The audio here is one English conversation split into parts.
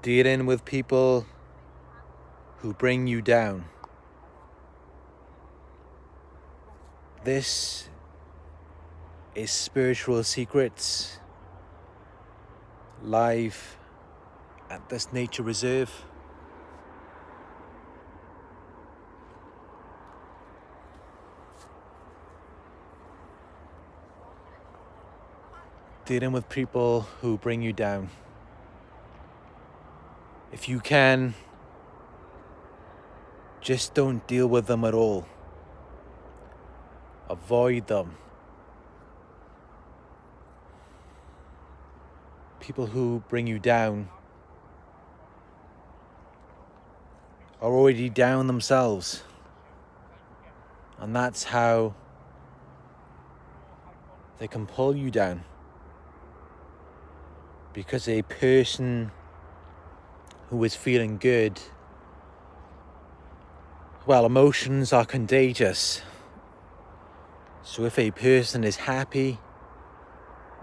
Dealing with people who bring you down. This is Spiritual Secrets live at this nature reserve. Dealing with people who bring you down. If you can, just don't deal with them at all. Avoid them. People who bring you down are already down themselves. And that's how they can pull you down. Because a person who is feeling good, well, emotions are contagious. So if a person is happy,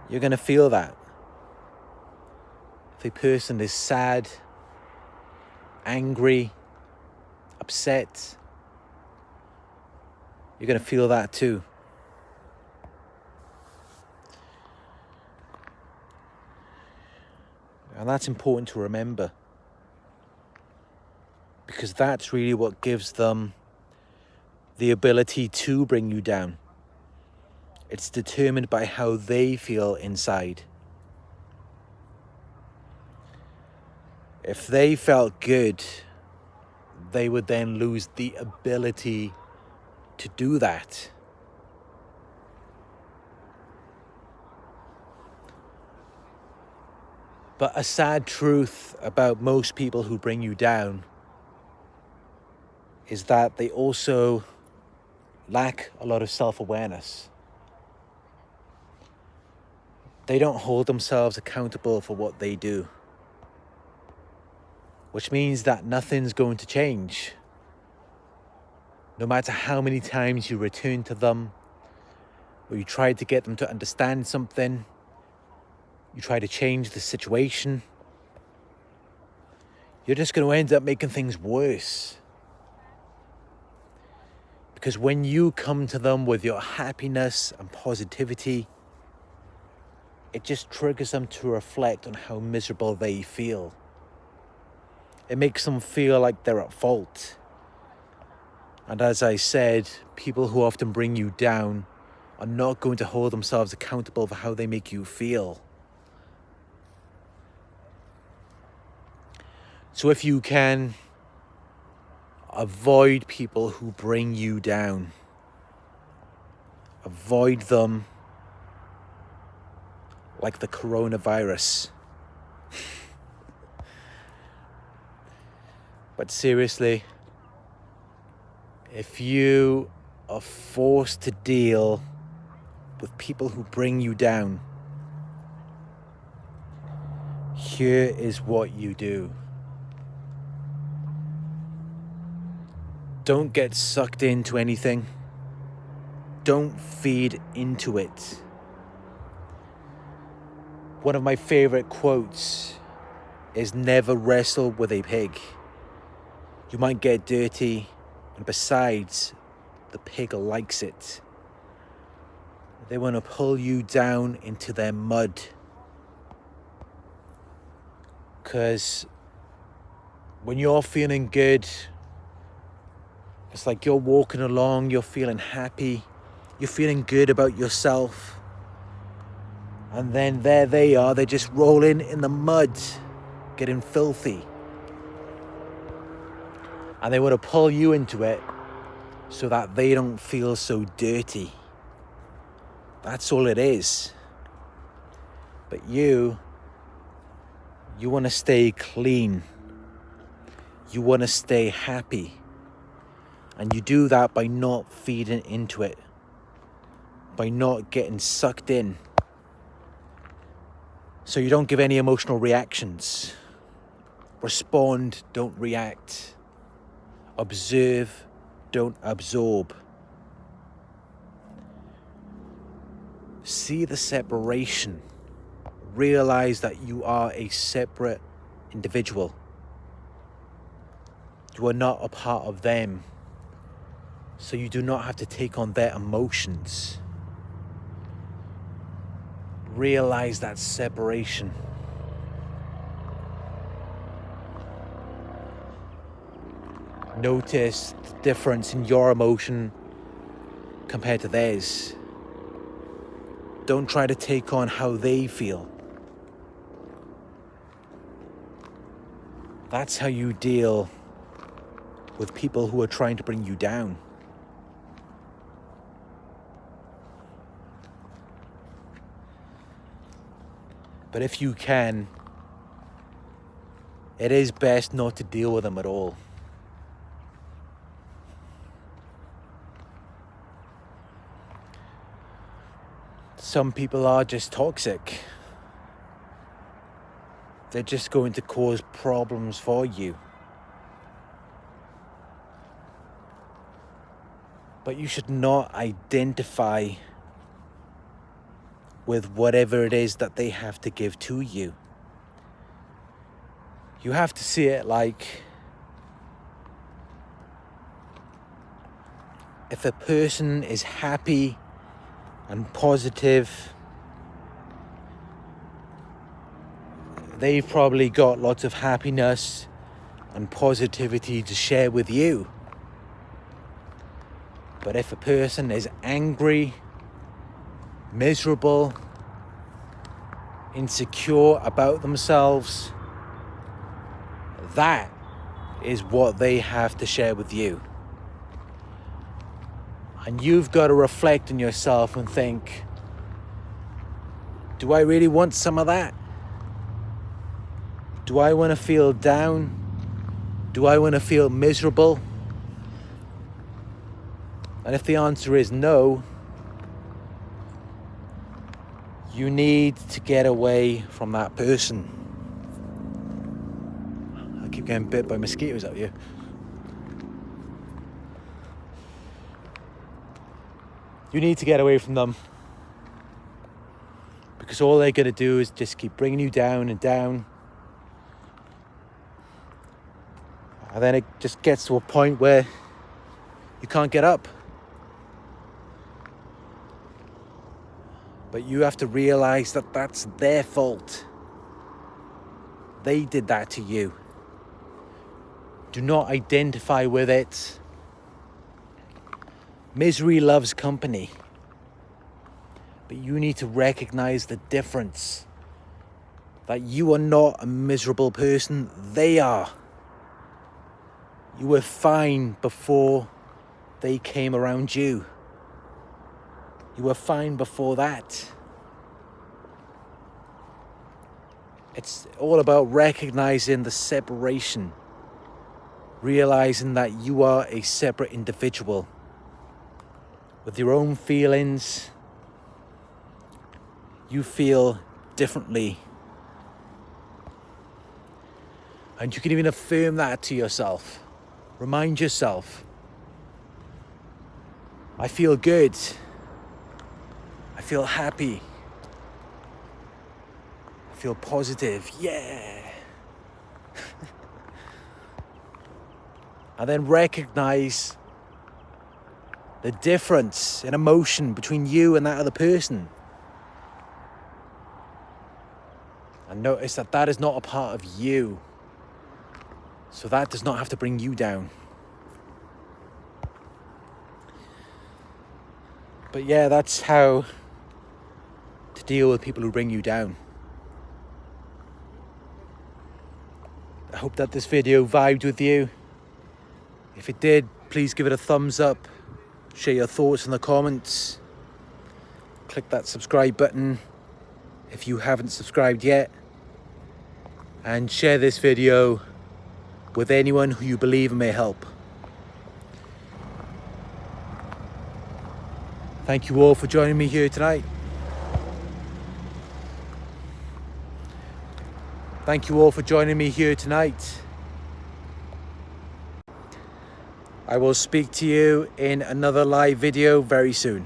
you're going to feel that. If a person is sad, angry, upset, you're going to feel that too. And that's important to remember. Because that's really what gives them the ability to bring you down. It's determined by how they feel inside. If they felt good, they would then lose the ability to do that. But a sad truth about most people who bring you down is that they also lack a lot of self-awareness. They don't hold themselves accountable for what they do. Which means that nothing's going to change. No matter how many times you return to them, or you try to get them to understand something, you try to change the situation, you're just going to end up making things worse. Because when you come to them with your happiness and positivity, it just triggers them to reflect on how miserable they feel. It makes them feel like they're at fault. And as I said, people who often bring you down are not going to hold themselves accountable for how they make you feel. So if you can, avoid people who bring you down. Avoid them like the coronavirus. But seriously, if you are forced to deal with people who bring you down, here is what you do. Don't get sucked into anything. Don't feed into it. One of my favorite quotes is never wrestle with a pig. You might get dirty, and besides, the pig likes it. They want to pull you down into their mud. Because when you're feeling good, it's like you're walking along, you're feeling happy, you're feeling good about yourself. And then there they are, they're just rolling in the mud, getting filthy. And they want to pull you into it so that they don't feel so dirty. That's all it is. But you want to stay clean. You want to stay happy. And you do that by not feeding into it. By not getting sucked in. So you don't give any emotional reactions. Respond, don't react. Observe, don't absorb. See the separation. Realize that you are a separate individual. You are not a part of them. So you do not have to take on their emotions. Realize that separation. Notice the difference in your emotion compared to theirs. Don't try to take on how they feel. That's how you deal with people who are trying to bring you down. But if you can, it is best not to deal with them at all. Some people are just toxic. They're just going to cause problems for you. But you should not identify with whatever it is that they have to give to you. You have to see it like, if a person is happy and positive, they've probably got lots of happiness and positivity to share with you. But if a person is angry, miserable, insecure about themselves, that is what they have to share with you. And you've got to reflect on yourself and think, do I really want some of that? Do I want to feel down? Do I want to feel miserable? And if the answer is no, you need to get away from that person. I keep getting bit by mosquitoes out here. You need to get away from them. Because all they're going to do is just keep bringing you down and down. And then it just gets to a point where you can't get up. But you have to realize that that's their fault. They did that to you. Do not identify with it. Misery loves company. But you need to recognize the difference. That you are not a miserable person. They are. You were fine before they came around you. You were fine before that. It's all about recognizing the separation. Realizing that you are a separate individual with your own feelings. You feel differently. And you can even affirm that to yourself. Remind yourself, I feel good. I feel happy. I feel positive. Yeah. And then recognize the difference in emotion between you and that other person. And notice that that is not a part of you. So that does not have to bring you down. But yeah, that's how to deal with people who bring you down. I hope that this video vibed with you. If it did, please give it a thumbs up. Share your thoughts in the comments. Click that subscribe button if you haven't subscribed yet. And share this video with anyone who you believe may help. Thank you all for joining me here tonight. Thank you all for joining me here tonight. I will speak to you in another live video very soon.